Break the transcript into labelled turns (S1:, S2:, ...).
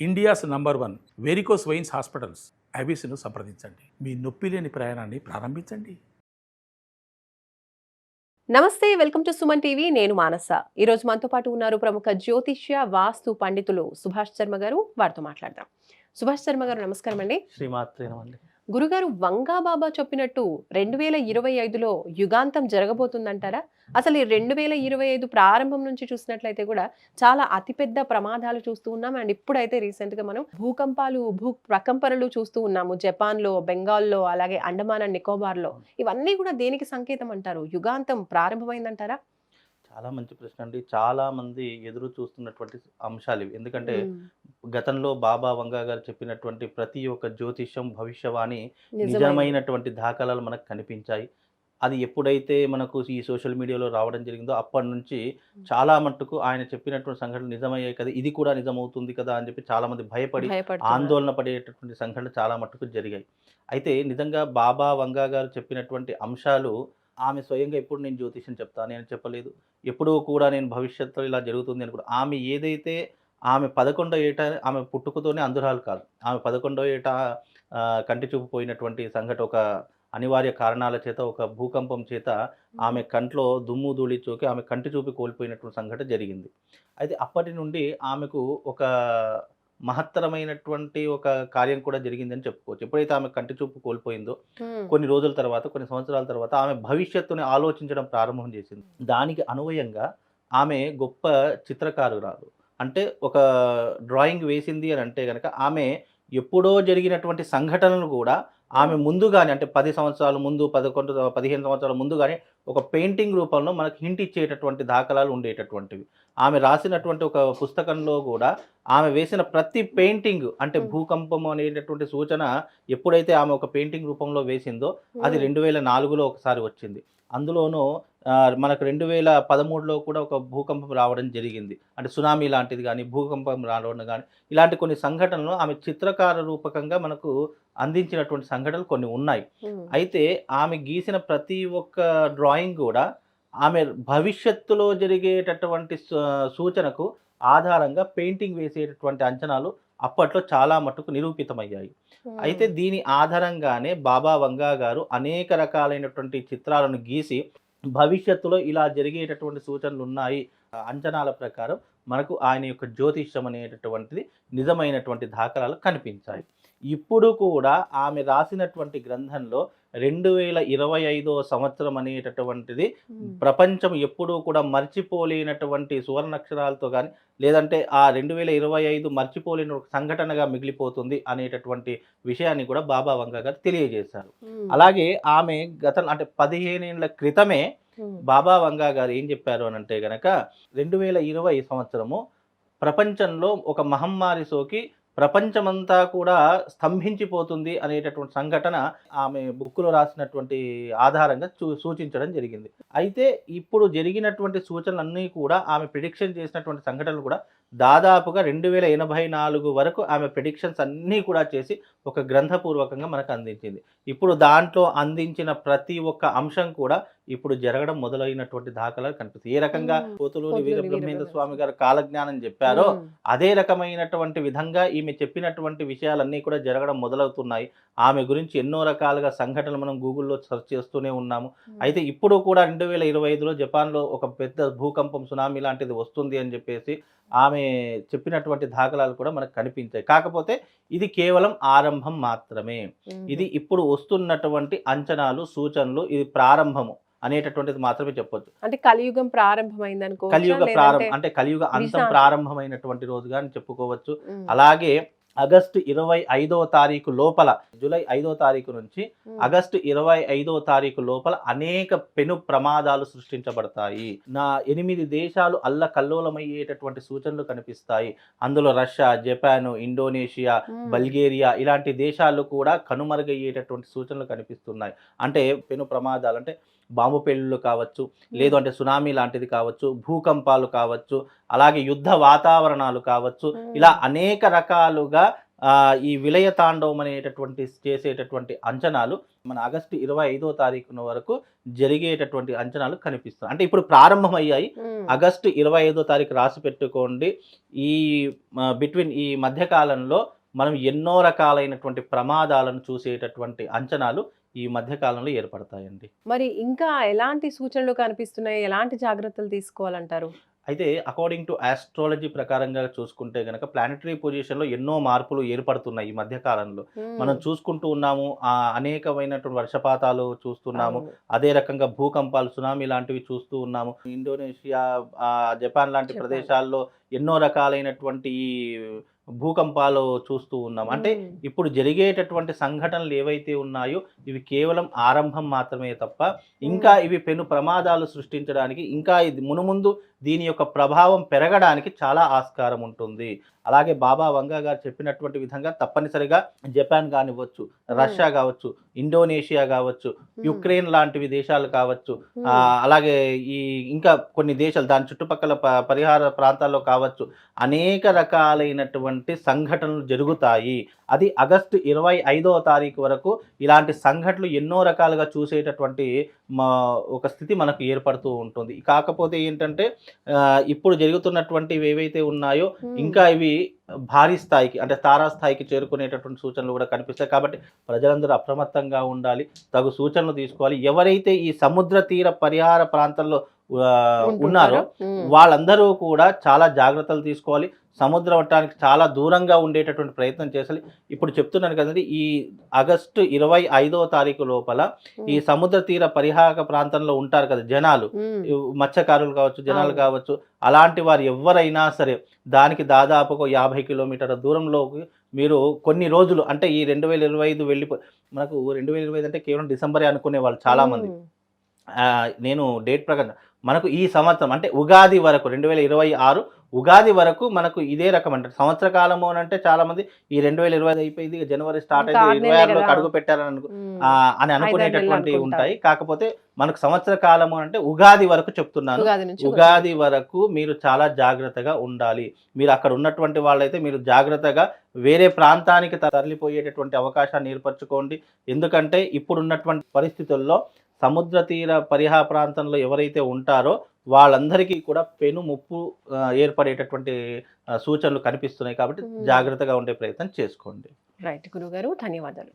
S1: India's number 1 varicose veins hospitals ఐబీసీను సంప్రదించండి. మీ నొప్పి లేని ప్రయాణాన్ని ప్రారంభించండి.
S2: నమస్తే, వెల్కమ్ టు సుమన్ టీవీ. నేను మానస. ఈరోజు మనతో పాటు ఉన్నారు ప్రముఖ జ్యోతిష్య వాస్తు పండితులు సుభాష్ శర్మ గారు. వారితో మాట్లాడదాం. సుభాష్ శర్మ గారు, నమస్కారం అండి.
S3: శ్రీమాత్రేనమండి.
S2: గురుగారు, వంగా బాబా చెప్పినట్టు 2025లో యుగాంతం జరగబోతుందంటారా? అసలు ఈ 2025 ప్రారంభం నుంచి చూసినట్లయితే కూడా చాలా అతిపెద్ద ప్రమాదాలు చూస్తూ ఉన్నాం. అండ్ ఇప్పుడైతే రీసెంట్గా మనం భూకంపాలు, భూ ప్రకంపనలు చూస్తూ ఉన్నాము. జపాన్లో, బెంగాల్లో, అలాగే అండమాన్ అండ్ నికోబార్లో. ఇవన్నీ కూడా దేనికి సంకేతం అంటారు? యుగాంతం ప్రారంభమైందంటారా?
S3: చాలా మంచి ప్రశ్న అండి. చాలా మంది ఎదురు చూస్తున్నటువంటి అంశాలు ఇవి. ఎందుకంటే గతంలో బాబా వంగా గారు చెప్పినటువంటి ప్రతి ఒక్క జ్యోతిష్యం, భవిష్యవాణి నిజమైనటువంటి దాఖలాలు మనకు కనిపించాయి. అది ఎప్పుడైతే మనకు ఈ సోషల్ మీడియాలో రావడం జరిగిందో అప్పటి నుంచి చాలా మట్టుకు ఆయన చెప్పినటువంటి సంఘటనలు నిజమయ్యాయి కదా, ఇది కూడా నిజమవుతుంది కదా అని చెప్పి చాలామంది భయపడి ఆందోళన పడేటటువంటి సంఘటనలు చాలా మట్టుకు జరిగాయి. అయితే నిజంగా బాబా వంగా గారు చెప్పినటువంటి అంశాలు, ఆమె స్వయంగా ఎప్పుడు నేను జ్యోతిష్యం చెప్తాను నేను చెప్పలేదు, ఎప్పుడూ కూడా నేను భవిష్యత్తులో ఇలా జరుగుతుంది అని కూడా ఆమె ఏదైతే ఆమె 11వ ఏట ఆమె పుట్టుకతోనే అంధురాలు కాదు. ఆమె 11వ ఏట కంటి చూపు పోయినటువంటి సంఘటన ఒక అనివార్య కారణాల చేత, ఒక భూకంపం చేత ఆమె కంట్లో దుమ్ము ధూళి చోకి ఆమె కంటి చూపు కోల్పోయినటువంటి సంఘటన జరిగింది. అయితే అప్పటి నుండి ఆమెకు ఒక మహత్తరమైనటువంటి ఒక కార్యం కూడా జరిగిందని చెప్పుకోవచ్చు. ఎప్పుడైతే ఆమె కంటి చూపు కోల్పోయిందో కొన్ని రోజుల తర్వాత, కొన్ని సంవత్సరాల తర్వాత ఆమె భవిష్యత్తుని ఆలోచించడం ప్రారంభం చేసింది. దానికి అనువయంగా ఆమె గొప్ప చిత్రకారురాలు. అంటే ఒక డ్రాయింగ్ వేసింది అని అంటే గనక ఆమె ఎప్పుడో జరిగినటువంటి సంఘటనలు కూడా ఆమె ముందుగానే, అంటే 10 సంవత్సరాల ముందు, 11, 15 సంవత్సరాల ముందుగానే ఒక పెయింటింగ్ రూపంలో మనకు హింట్ ఇచ్చేటటువంటి దాఖలాలు ఉండేటటువంటివి. ఆమె రాసినటువంటి ఒక పుస్తకంలో కూడా ఆమె వేసిన ప్రతి పెయింటింగ్, అంటే భూకంపం అనేటటువంటి సూచన ఎప్పుడైతే ఆమె ఒక పెయింటింగ్ రూపంలో వేసిందో అది 2004లో ఒకసారి వచ్చింది. అందులోనూ మనకు 2013లో కూడా ఒక భూకంపం రావడం జరిగింది. అంటే సునామీ లాంటిది కానీ, భూకంపం రావడం కానీ, ఇలాంటి కొన్ని సంఘటనలు ఆమె చిత్రకార రూపకంగా మనకు అందించినటువంటి సంఘటనలు కొన్ని ఉన్నాయి. అయితే ఆమె గీసిన ప్రతి ఒక్క డ్రాయింగ్ కూడా ఆమె భవిష్యత్తులో జరిగేటటువంటి సూచనకు ఆధారంగా పెయింటింగ్ వేసేటటువంటి అంచనాలు అప్పట్లో చాలా మట్టుకు నిరూపితమయ్యాయి. అయితే దీని ఆధారంగానే బాబా వంగా గారు అనేక రకాలైనటువంటి చిత్రాలను గీసి భవిష్యత్తులో ఇలా జరిగేటటువంటి సూచనలు ఉన్నాయి అంచనాల ప్రకారం మనకు ఆయన యొక్క జ్యోతిష్యం అనేటటువంటిది నిజమైనటువంటి దాఖలాలు కనిపించాయి. ఇప్పుడు కూడా ఆమె రాసినటువంటి గ్రంథంలో 2025 సంవత్సరం అనేటటువంటిది ప్రపంచం ఎప్పుడూ కూడా మర్చిపోలేనటువంటి సువర్ణాక్షరాలతో కానీ, లేదంటే ఆ 2025 మర్చిపోలేని ఒక సంఘటనగా మిగిలిపోతుంది అనేటటువంటి విషయాన్ని కూడా బాబా వంగా గారు తెలియజేశారు. అలాగే ఆమె అంటే 15 ఏళ్ల క్రితమే బాబా వంగా గారు ఏం చెప్పారు అని అంటే గనక 2020 సంవత్సరము ప్రపంచంలో ఒక మహమ్మారి సోకి ప్రపంచమంతా కూడా స్తంభించిపోతుంది అనేటటువంటి సంఘటన ఆమె బుక్లో రాసినటువంటి ఆధారంగా సూచించడం జరిగింది. అయితే ఇప్పుడు జరిగినటువంటి సూచనలన్నీ కూడా, ఆమె ప్రిడిక్షన్ చేసినటువంటి సంఘటనలు కూడా దాదాపుగా 2084 వరకు ఆమె ప్రిడిక్షన్స్ అన్నీ కూడా చేసి ఒక గ్రంథపూర్వకంగా మనకు అందించింది. ఇప్పుడు దాంట్లో అందించిన ప్రతి ఒక్క అంశం కూడా ఇప్పుడు జరగడం మొదలైనటువంటి దాఖలాలు కనిపిస్తుంది. ఏ రకంగా పోతులూరి వీరబ్రహ్మేంద్ర స్వామి గారు కాలజ్ఞానం చెప్పారో అదే రకమైనటువంటి విధంగా ఈమె చెప్పినటువంటి విషయాలన్నీ కూడా జరగడం మొదలవుతున్నాయి. ఆమె గురించి ఎన్నో రకాలుగా సంఘటనలు మనం గూగుల్లో సెర్చ్ చేస్తూనే ఉన్నాము. అయితే ఇప్పుడు కూడా 2025లో జపాన్లో ఒక పెద్ద భూకంపం, సునామీ లాంటిది వస్తుంది అని చెప్పేసి ఆమె చెప్పినటువంటి దాఖలాలు కూడా మనకు కనిపించాయి. కాకపోతే ఇది కేవలం ఆరంభం మాత్రమే. ఇది ఇప్పుడు వస్తున్నటువంటి అంచనాలు, సూచనలు, ఇది ప్రారంభము అనేటటువంటిది మాత్రమే చెప్పొచ్చు.
S2: అంటే కలియుగం ప్రారంభమైంది అనుకో,
S3: అంటే కలియుగ అంతం ప్రారంభమైనటువంటి రోజుగా అని చెప్పుకోవచ్చు. అలాగే ఆగస్టు 25వ తారీఖు లోపల, జూలై 5వ తారీఖు నుంచి ఆగస్టు 25వ తారీఖు లోపల అనేక పెను ప్రమాదాలు సృష్టించబడతాయి. 8 దేశాలు అల్లకల్లోలమయ్యేటటువంటి సూచనలు కనిపిస్తాయి. అందులో రష్యా, జపాన్, ఇండోనేషియా, బల్గేరియా ఇలాంటి దేశాలు కూడా కనుమరుగయ్యేటటువంటి సూచనలు కనిపిస్తున్నాయి. అంటే పెను ప్రమాదాలు అంటే బాంబు పేలుళ్ళు కావచ్చు, లేదు అంటే సునామీ లాంటిది కావచ్చు, భూకంపాలు కావచ్చు, అలాగే యుద్ధ వాతావరణాలు కావచ్చు, ఇలా అనేక రకాలుగా ఈ విలయ తాండవం అనేటటువంటి చేసేటటువంటి అంచనాలు మన ఆగస్టు 25వ తారీఖున వరకు జరిగేటటువంటి అంచనాలు కనిపిస్తాయి. అంటే ఇప్పుడు ప్రారంభమయ్యాయి. ఆగస్టు 25వ తారీఖు రాసి పెట్టుకోండి. ఈ బిట్వీన్ ఈ మధ్యకాలంలో మనం ఎన్నో రకాలైనటువంటి ప్రమాదాలను చూసేటటువంటి అంచనాలు ఈ మధ్యకాలంలో ఏర్పడతాయండి.
S2: మరి ఇంకా ఎలాంటి సూచనలు కనిపిస్తున్నాయి? ఎలాంటి జాగ్రత్తలు తీసుకోవాలంటారు?
S3: అయితే అకార్డింగ్ టు ఆస్ట్రాలజీ ప్రకారంగా చూసుకుంటే గనక ప్లానెటరీ పొజిషన్‌లో ఎన్నో మార్పులు ఏర్పడుతున్నాయి ఈ మధ్య కాలంలో. మనం చూసుకుంటూ ఉన్నాము. అనేకమైనటువంటి వర్షపాతాలు చూస్తున్నాము.
S2: అవును.
S3: అదే రకంగా భూకంపాలు, సునామీ లాంటివి చూస్తూ ఉన్నాము. ఇండోనేషియా, జపాన్ లాంటి
S2: జపాన్.
S3: ప్రదేశాల్లో ఎన్నో రకాలైనటువంటి ఈ భూకంపాలు చూస్తూ ఉన్నాం. అంటే
S2: మ్మ్.
S3: ఇప్పుడు జరిగేటటువంటి సంఘటనలు ఏవైతే ఉన్నాయో ఇవి కేవలం ఆరంభం మాత్రమే తప్ప ఇంకా ఇవి పెను ప్రమాదాలు సృష్టించడానికి, ఇంకా ఇది మునుముందు దీని యొక్క ప్రభావం పెరగడానికి చాలా ఆస్కారం ఉంటుంది. అలాగే బాబా వంగా గారు చెప్పినటువంటి విధంగా తప్పనిసరిగా జపాన్ కానివ్వచ్చు, రష్యా కావచ్చు, ఇండోనేషియా కావచ్చు, యుక్రెయిన్ లాంటివి దేశాలు కావచ్చు, అలాగే ఈ ఇంకా కొన్ని దేశాలు దాని చుట్టుపక్కల పరిహార ప్రాంతాల్లో కావచ్చు, అనేక రకాలైనటువంటి సంఘటనలు జరుగుతాయి. అది ఆగస్టు 25వ తారీఖు వరకు ఇలాంటి సంఘటనలు ఎన్నో రకాలుగా చూసేటటువంటి ఒక స్థితి మనకు ఏర్పడుతూ ఉంటుంది. కాకపోతే ఏంటంటే ఇప్పుడు జరుగుతున్నటువంటివి ఏవైతే ఉన్నాయో ఇంకా ఇవి భారీ స్థాయికి అంటే తారాస్థాయికి చేరుకునేటటువంటి సూచనలు కూడా కనిపిస్తాయి. కాబట్టి ప్రజలందరూ అప్రమత్తంగా ఉండాలి, తగు సూచనలు తీసుకోవాలి. ఎవరైతే ఈ సముద్ర తీర పరిహార ప్రాంతాల్లో ఉన్నారో వాళ్ళందరూ కూడా చాలా జాగ్రత్తలు తీసుకోవాలి. సముద్ర మట్టానికి చాలా దూరంగా ఉండేటటువంటి ప్రయత్నం చేయాలి. ఇప్పుడు చెప్తున్నాను కదండి, ఈ ఆగస్టు 25వ తారీఖు లోపల ఈ సముద్ర తీర పరిహార ప్రాంతంలో ఉంటారు కదా జనాలు, మత్స్యకారులు కావచ్చు, జనాలు కావచ్చు, అలాంటి వారు ఎవరైనా సరే దానికి దాదాపుగా 50 కిలోమీటర్ల దూరంలోకి మీరు కొన్ని రోజులు అంటే ఈ 2025 వెళ్ళిపో మనకు 2025 అంటే కేవలం డిసెంబరే అనుకునే వాళ్ళు చాలామంది. నేను డేట్ ప్రకారం మనకు ఈ సంవత్సరం అంటే ఉగాది వరకు 2026 ఉగాది వరకు మనకు ఇదే రకం అంటే సంవత్సర కాలము అని అంటే చాలా మంది ఈ 2025 అయిపోయింది, జనవరి స్టార్ట్ అయింది, 26లోకి అడుగు పెట్టారని అని అనుకునేటటువంటి ఉంటాయి. కాకపోతే మనకు సంవత్సర కాలము అంటే ఉగాది వరకు చెప్తున్నాను. ఉగాది వరకు మీరు చాలా జాగ్రత్తగా ఉండాలి. మీరు అక్కడ ఉన్నటువంటి వాళ్ళైతే మీరు జాగ్రత్తగా వేరే ప్రాంతానికి తరలిపోయేటటువంటి అవకాశాన్ని ఏర్పరచుకోండి. ఎందుకంటే ఇప్పుడున్నటువంటి పరిస్థితుల్లో సముద్ర తీర పరిహార ప్రాంతంలో ఎవరైతే ఉంటారో వాళ్ళందరికీ కూడా పెను ముప్పు ఏర్పడేటటువంటి సూచనలు కనిపిస్తున్నాయి. కాబట్టి జాగ్రత్తగా ఉండే ప్రయత్నం చేసుకోండి.
S2: రైట్ గురుగారు, ధన్యవాదాలు.